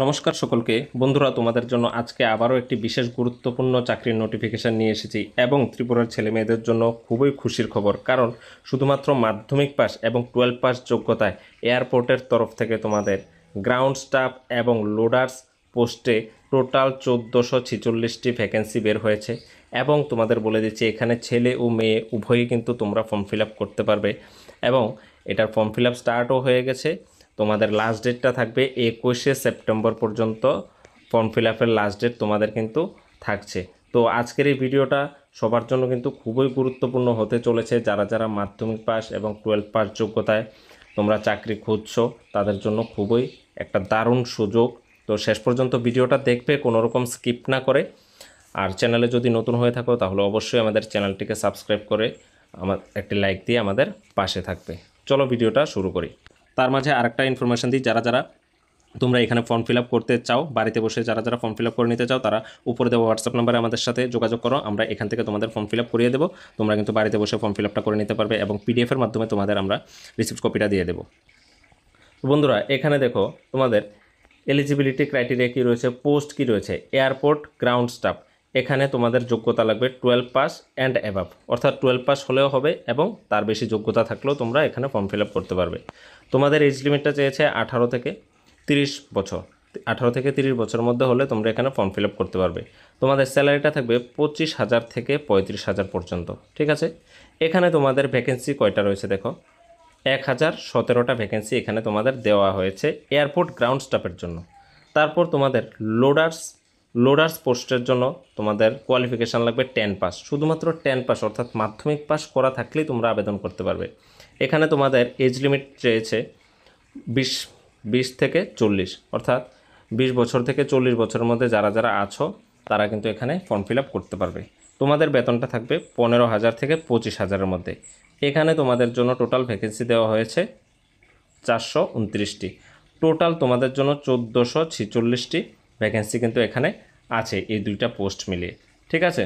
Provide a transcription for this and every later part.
নমস্কার সকলকে বন্ধুরা, তোমাদের জন্য আজকে আবারও একটি বিশেষ গুরুত্বপূর্ণ চাকরির নোটিফিকেশন নিয়ে এসেছি এবং ত্রিপুরার ছেলে মেয়েদের জন্য খুবই খুশির খবর। কারণ শুধুমাত্র মাধ্যমিক পাস এবং 12 পাস যোগ্যতায় এয়ারপোর্টের তরফ থেকে তোমাদের গ্রাউন্ড স্টাফ এবং লোডার্স পোস্টে টোটাল 1446টি ভ্যাকেন্সি বের হয়েছে। এবং তোমাদের বলে দিচ্ছি, এখানে ছেলে ও মেয়ে উভয়ই কিন্তু তোমরা ফর্ম ফিল আপ করতে পারবে এবং এটার ফর্ম ফিল আপ স্টার্টও হয়ে গেছে। তোমাদের লাস্ট ডেটটা থাকবে 21শে সেপ্টেম্বর পর্যন্ত। ফর্ম ফিল আপের লাস্ট ডেট তোমাদের কিন্তু থাকছে। তো আজকের এই ভিডিওটা সবার জন্য কিন্তু খুবই গুরুত্বপূর্ণ হতে চলেছে। যারা যারা মাধ্যমিক পাস এবং 12 পাস যোগ্যতায় তোমরা চাকরি খুঁজছো তাদের জন্য খুবই একটা দারুণ সুযোগ। তো শেষ পর্যন্ত ভিডিওটা দেখবে, কোনো রকম স্কিপ না করে। আর চ্যানেলে যদি নতুন হয়ে থাকো তাহলে অবশ্যই আমাদের চ্যানেলটিকে সাবস্ক্রাইব করে একটি লাইক দিয়ে আমাদের পাশে থাকবে। চলো ভিডিওটা শুরু করি। তার মাঝে আরেকটা ইনফরমেশন দিই, যারা যারা তোমরা এখানে ফর্ম ফিল আপ করতে চাও, বাড়িতে বসে যারা যারা ফর্ম ফিল আপ করে নিতে চাও, তারা উপরে দেওয়া হোয়াটসঅ্যাপ নাম্বারে আমাদের সাথে যোগাযোগ করো। আমরা এখান থেকে তোমাদের ফর্ম ফিল আপ করিয়ে দেবো। তোমরা কিন্তু বাড়িতে বসে ফর্ম ফিল আপটা করে নিতে পারবে এবং পিডিএফের মাধ্যমে তোমাদের আমরা রিসিপ্ট কপিটা দিয়ে দেবো। বন্ধুরা, এখানে দেখো তোমাদের এলিজিবিলিটি ক্রাইটেরিয়া কী রয়েছে, পোস্ট কী রয়েছে। এয়ারপোর্ট গ্রাউন্ড স্টাফ, এখানে তোমাদের যোগ্যতা লাগবে 12 পাস অ্যান্ড অ্যাবাভ, অর্থাৎ 12 পাস হলেও হবে এবং তার বেশি যোগ্যতা থাকলেও তোমরা এখানে ফর্ম ফিল আপ করতে পারবে। তোমাদের এজ লিমিটটা চেয়েছে 18 থেকে 30 বছর। 18 থেকে 30 বছরের মধ্যে হলে তোমরা এখানে ফর্ম ফিল আপ করতে পারবে। তোমাদের স্যালারিটা থাকবে 25,000 থেকে 35,000 পর্যন্ত। ঠিক আছে, এখানে তোমাদের ভ্যাকেন্সি কয়টা রয়েছে দেখো, 1017টা ভ্যাকেন্সি এখানে তোমাদের দেওয়া হয়েছে এয়ারপোর্ট গ্রাউন্ড স্টাফের জন্য। তারপর তোমাদের লোডার্স পোস্টের জন্য তোমাদের কোয়ালিফিকেশান লাগবে 10 পাস, শুধুমাত্র 10 পাস অর্থাৎ মাধ্যমিক পাস করা থাকলেই তোমরা আবেদন করতে পারবে। এখানে তোমাদের এজ লিমিট চেয়েছে 20 থেকে 40, অর্থাৎ 20 বছর থেকে 40 বছরের মধ্যে যারা যারা আছো তারা কিন্তু এখানে ফর্ম ফিল আপ করতে পারবে। তোমাদের বেতনটা থাকবে 15,000 থেকে 25,000-এর মধ্যে। এখানে তোমাদের জন্য টোটাল ভ্যাকেন্সি দেওয়া হয়েছে 429টি। টোটাল তোমাদের জন্য 1446টি ভ্যাকেন্সি কিন্তু এখানে আছে এই দুইটা পোস্ট মিলিয়ে। ঠিক আছে,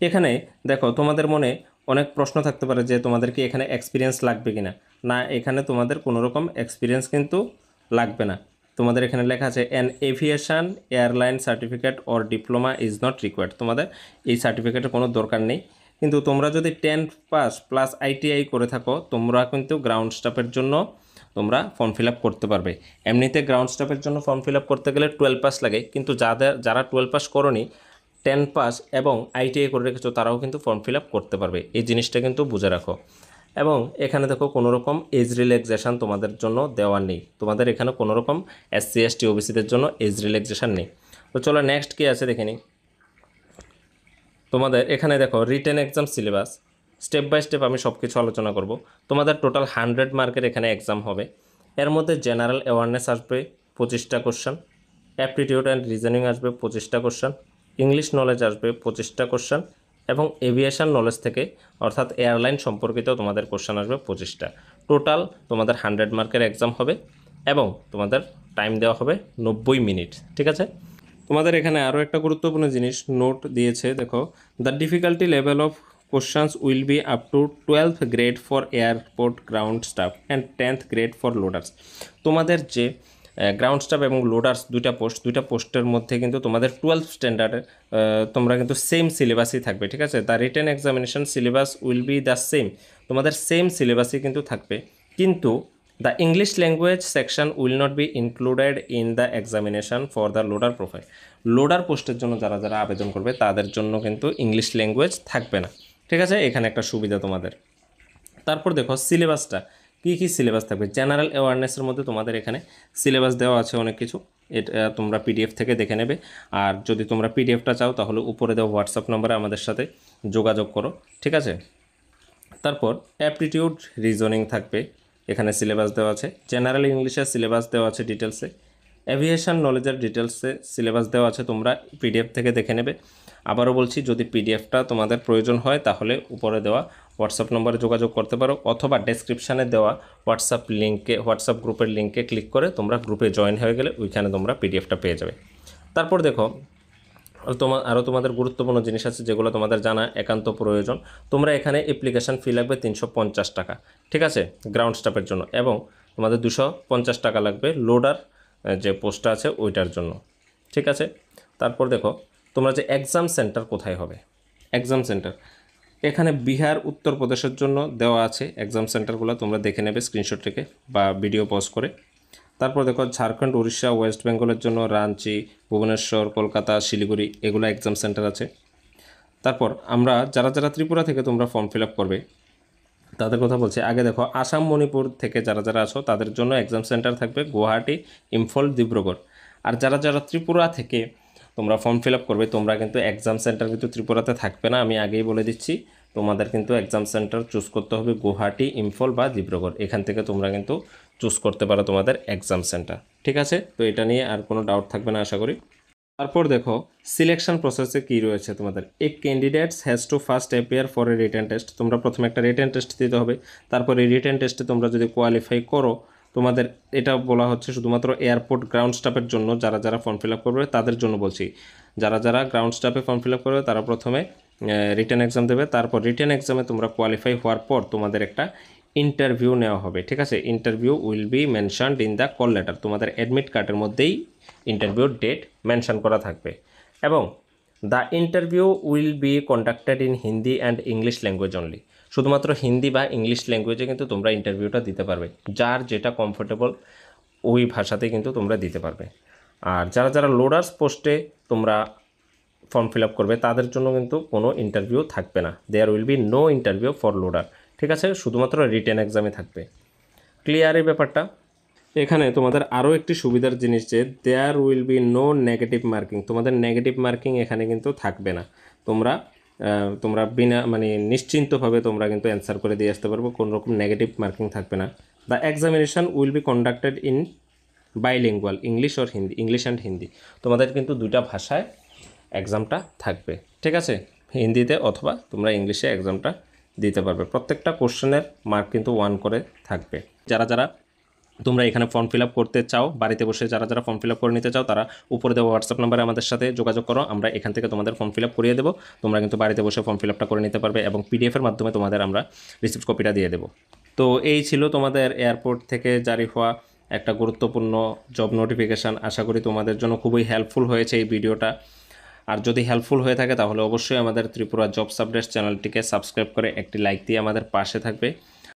এখানে দেখো তোমাদের মনে অনেক প্রশ্ন থাকতে পারে যে তোমাদের কি এখানে এক্সপিরিয়েন্স লাগবে কিনা। না, এখানে তোমাদের কোনো রকম এক্সপিরিয়েন্স কিন্তু লাগবে না। তোমাদের এখানে লেখা আছে an aviation airline certificate or diploma is not required. তোমাদের এই সার্টিফিকেটের কোনো দরকার নেই, কিন্তু তোমরা যদি 10 পাস প্লাস আইটিআই করে থাকো তোমরা কিন্তু গ্রাউন্ড স্টাফের জন্য তোমরা ফর্ম ফিল আপ করতে পারবে। এমনিতে গ্রাউন্ড স্টাফের জন্য ফর্ম ফিল আপ করতে গেলে 12 পাস লাগে, কিন্তু যারা 12 পাস করোনি 10 পাস এবং আইটিআই করে রেখেছো তারাও কিন্তু ফর্ম ফিল আপ করতে পারবে। এই জিনিসটা কিন্তু বুঝে রাখো। এবং এখানে দেখো কোনো রকম এজ রিল্যাক্সেশন তোমাদের জন্য দেওয়া নেই। তোমাদের এখানে কোনো রকম এসসি এসটি ওবিসিদের জন্য এজ রিল্যাক্সেশন নেই। তো চলো নেক্সট কী আছে দেখে নিই। তোমাদের এখানে দেখো written exam syllabus, step by step আমি সব কিছু আলোচনা করব। তোমাদের টোটাল 100 মার্কের এখানে এক্সাম হবে। এর মধ্যে জেনারেল অ্যাওয়ারনেস আসবে 25টা কোশ্চেন, অ্যাপটিটিউড অ্যান্ড রিজনিং আসবে 25টা কোশ্চেন, ইংলিশ নলেজ আসবে 25টা কোশ্চেন এবং এভিয়েশন নলেজ থেকে অর্থাৎ এয়ারলাইন সম্পর্কিত তোমাদের কোশ্চেন আসবে 25টা। টোটাল তোমাদের 100 মার্কের এক্সাম হবে এবং তোমাদের টাইম দেওয়া হবে 90 মিনিট। ঠিক আছে, তোমাদের এখানে আরও একটা গুরুত্বপূর্ণ জিনিস নোট দিয়েছে দেখো, the difficulty level of questions will be up to 12th grade for airport ground staff and 10th grade for loaders. তোমাদের যে গ্রাউন্ড স্টাফ এবং লোডার্স দুইটা পোস্টের মধ্যে কিন্তু তোমাদের 12th স্ট্যান্ডার্ডের তোমরা কিন্তু সেম সিলেবাসই থাকবে। ঠিক আছে, the written examination syllabus will be the same, তোমাদের সেম সিলেবাসই কিন্তু থাকবে, কিন্তু the English language section will not be included in the examination for the loader profile. Loader পোস্টের জন্য যারা যারা আবেদন করবে তাদের জন্য কিন্তু ইংলিশ ল্যাঙ্গুয়েজ থাকবে না। ঠিক আছে, এখানে একটা সুবিধা তোমাদের। তারপর দেখো সিলেবাসটা কী কী সিলেবাস থাকবে। জেনারেল অ্যাওয়ারনেসের মধ্যে তোমাদের এখানে সিলেবাস দেওয়া আছে অনেক কিছু, এটা তোমরা পিডিএফ থেকে দেখে নেবে। আর যদি তোমরা পিডিএফটা চাও তাহলে উপরে দেওয়া হোয়াটসঅ্যাপ নম্বরে আমাদের সাথে যোগাযোগ করো। ঠিক আছে, তারপর অ্যাপটিটিউড রিজনিং থাকবে, এখানে সিলেবাস দেওয়া আছে। জেনারেল ইংলিশের সিলেবাস দেওয়া আছে ডিটেলসে, এভিয়েশন নলেজের ডিটেলসে সিলেবাস দেওয়া আছে, তোমরা পিডিএফ থেকে দেখে নেবে। আবারও বলছি, যদি পিডিএফটা তোমাদের প্রয়োজন হয় তাহলে উপরে দেওয়া হোয়াটসঅ্যাপ নম্বরে যোগাযোগ করতে পারো, অথবা ডেসক্রিপশানে দেওয়া হোয়াটসঅ্যাপ গ্রুপের লিঙ্কে ক্লিক করে তোমরা গ্রুপে জয়েন হয়ে গেলে ওইখানে তোমরা পিডিএফটা পেয়ে যাবে। তারপর দেখো আরও তোমাদের গুরুত্বপূর্ণ জিনিস আছে যেগুলো তোমাদের জানা একান্ত প্রয়োজন। তোমরা এখানে অ্যাপ্লিকেশান ফি লাগবে 350 টাকা। ঠিক আছে, গ্রাউন্ড স্টাফের জন্য, এবং তোমাদের 250 টাকা লাগবে যে পোস্টটা আছে ওইটার জন্য, ঠিক আছে। তারপর দেখো তোমরা যে এক্সাম সেন্টার কোথায় হবে, এক্সাম সেন্টার এখানে বিহার উত্তরপ্রদেশের জন্য দেওয়া আছে এক্সাম সেন্টারগুলো, তোমরা দেখে নেবে স্ক্রিনশট থেকে বা ভিডিও পজ করে। তারপর দেখো ঝাড়খণ্ড, উড়িষ্যা, ওয়েস্ট বেঙ্গলের জন্য রাঁচি, ভুবনেশ্বর, কলকাতা, শিলিগুড়ি এগুলো এক্সাম সেন্টার আছে। তারপর আমরা যারা যারা ত্রিপুরা থেকে তোমরা ফর্ম ফিল আপ করবে তাদের কথা বলছি। আগে দেখো আসাম, মণিপুর থেকে যারা যারা আছো তাদের জন্য এক্সাম সেন্টার থাকবে গুয়াহাটি, ইম্ফল, ডিব্রুগড়। আর যারা যারা ত্রিপুরা থেকে তোমরা ফর্ম ফিল আপ করবে তোমরা কিন্তু এক্সাম সেন্টার কিন্তু ত্রিপুরাতে থাকবে না, আমি আগেই বলে দিচ্ছি। তোমাদের কিন্তু এক্সাম সেন্টার চুজ করতে হবে গুয়াহাটি, ইম্ফল বা ডিব্রুগড়, এখান থেকে তোমরা কিন্তু চুজ করতে পারো তোমাদের এক্সাম সেন্টার, ঠিক আছে। তো এটা নিয়ে আর কোনো ডাউট থাকবে না আশা করি। তারপর দেখো সিলেকশন প্রসেসে কী রয়েছে তোমাদের। A candidates has to first appear for a written test, তোমরা প্রথমে একটা রিটেন টেস্ট দিতে হবে। তারপরে রিটেন টেস্টে তোমরা যদি কোয়ালিফাই করো তোমাদের, এটা বলা হচ্ছে শুধুমাত্র এয়ারপোর্ট গ্রাউন্ড স্টাফের জন্য, যারা যারা ফর্ম ফিল আপ করবে তাদের জন্য বলছি। যারা যারা গ্রাউন্ড স্টাফে ফর্ম ফিল আপ করবে তারা প্রথমে রিটেন এক্সাম দেবে, তারপর রিটেন এক্সামে তোমরা কোয়ালিফাই হওয়ার পর তোমাদের একটা ইন্টারভিউ নেওয়া হবে, ঠিক আছে। Interview will be mentioned in the call letter, তোমাদের অ্যাডমিট কার্ডের মধ্যেই ইন্টারভিউর ডেট মেনশন করা থাকবে। এবং the interview will be conducted in Hindi and English language only, শুধুমাত্র হিন্দি বা ইংলিশ ল্যাঙ্গুয়েজে কিন্তু তোমরা ইন্টারভিউটা দিতে পারবে, যার যেটা কমফোর্টেবল ওই ভাষাতে কিন্তু তোমরা দিতে পারবে। আর যারা যারা লোডার্স পোস্টে তোমরা ফর্ম ফিল আপ করবে তাদের জন্য কিন্তু কোনো ইন্টারভিউ থাকবে না, there will be no interview for loader, ঠিক আছে, শুধুমাত্র রিটেন এক্সামে থাকবে। ক্লিয়ার এই ব্যাপারটা। এখানে তোমাদের আরও একটি সুবিধার জিনিস যে there will be no negative marking, তোমাদের নেগেটিভ মার্কিং এখানে কিন্তু থাকবে না। তোমরা বিনা মানে নিশ্চিন্তভাবে তোমরা কিন্তু অ্যান্সার করে দিয়ে আসতে পারবো, কোনো রকম নেগেটিভ মার্কিং থাকবে না। The examination will be conducted in bilingual, English or Hindi, English and Hindi, তোমাদের কিন্তু দুইটা ভাষায় এক্সামটা থাকবে, ঠিক আছে, হিন্দিতে অথবা তোমরা ইংলিশে এক্সামটা দিতে পারবে। প্রত্যেকটা কোশ্চেনের মার্ক কিন্তু 1 করে থাকবে। যারা যারা তোমরা এখানে ফর্ম ফিল আপ করতে চাও, বাড়িতে বসে যারা যারা ফর্ম ফিল আপ করে নিতে চাও তারা উপরে দেওয়া হোয়াটসঅ্যাপ নাম্বারে আমাদের সাথে যোগাযোগ করো, আমরা এখান থেকে তোমাদের ফর্ম ফিল আপ করিয়ে দেবো। তোমরা কিন্তু বাড়িতে বসে ফর্ম ফিল আপটা করে নিতে পারবে এবং পিডিএফের মাধ্যমে তোমাদের আমরা রিসিপ্ট কপিটা দিয়ে দেবো। তো এই ছিল তোমাদের এয়ারপোর্ট থেকে জারি হওয়া একটা গুরুত্বপূর্ণ জব নোটিফিকেশান। আশা করি তোমাদের জন্য খুবই হেল্পফুল হয়েছে এই ভিডিওটা। আর যদি হেল্পফুল হয়ে থাকে তাহলে অবশ্যই আমাদের ত্রিপুরা জবস আপডেটস চ্যানেলটিকে সাবস্ক্রাইব করে একটি লাইক দিয়ে আমাদের পাশে থাকবে।